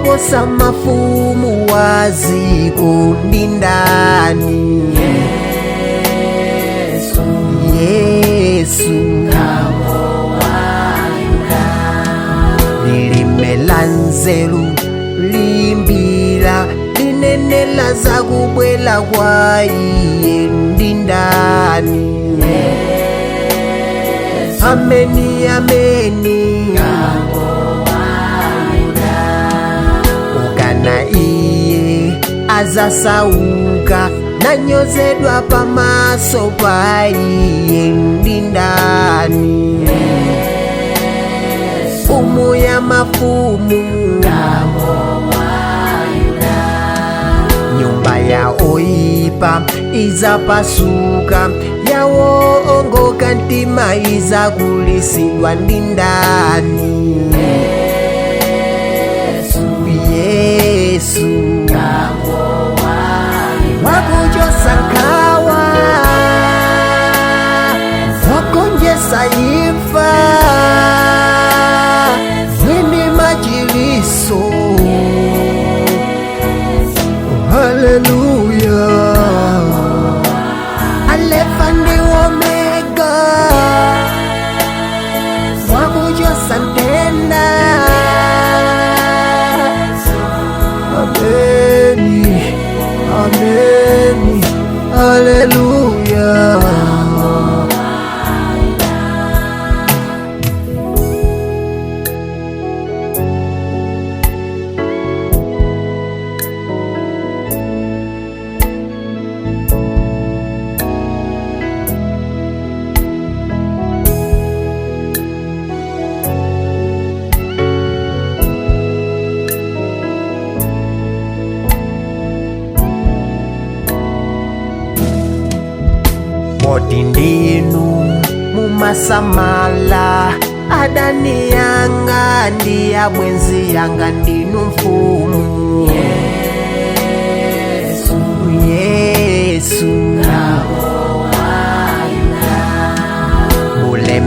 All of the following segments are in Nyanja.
oposa mafumu waziko ndi ndani? Yesu lilimela nzeru limbira linenela za kubwela kwa iye ndi ndani? Ameni, ameni. Ukana iye azasauka nanyozedwa pamaso pa iye ndi ndani? Mfumu ya mafumu, nyumba ya oipa izapasuka, yawo ongoka ntima izakulisidwa ndi ndani? Yesu wakuchosa nkhawa, wakonjesa imfa, mwini machiliso. Haleluya. Alpha ndi Omega, wakuchosa ntenda. Ameni, ameni, haleluya. Kodi ndinu mumasamala adani yanga ndi abwenzi yanga, ndinu mfumu. Yesu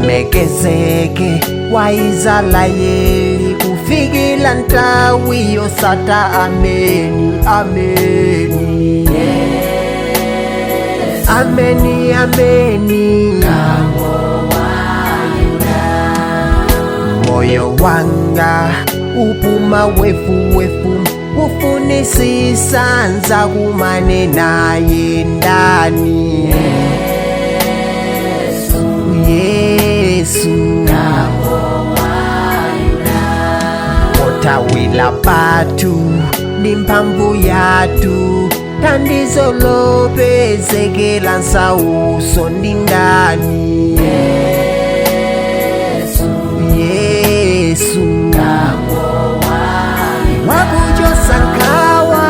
mulemekezeke wa Israeli kufikila ntawi yosata. Ameni, ameni. Ameni, ameni. Moyo wanga upuma wefu wefu, ufunisisa nza kumane naye ndani? Yesu otawila patu ndi mphamvu yatu, thandizo lopezekela nsauso ndi ndani? Yesu wakuchosa nkhawa,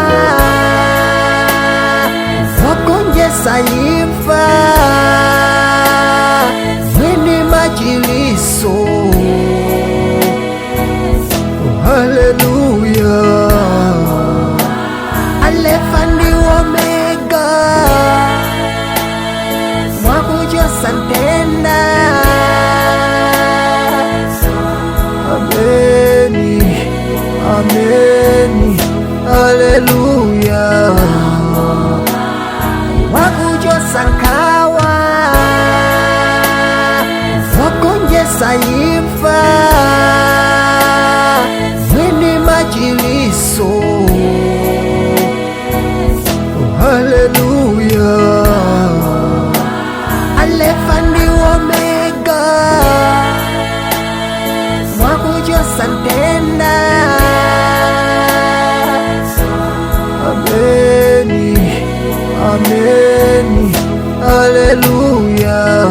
wakonjesa imfa, mwini machiliso. Haleluya. Alpha ndi Omega, wakuchosa ntenda. Ameni, ameni, haleluya. Wakuchosa nkhawa, wakonjesa imfa, mwini machiliso. Haleluya. Alpha ndi Omega, wakuchosa ntenda. Ameni, ameni, haleluya.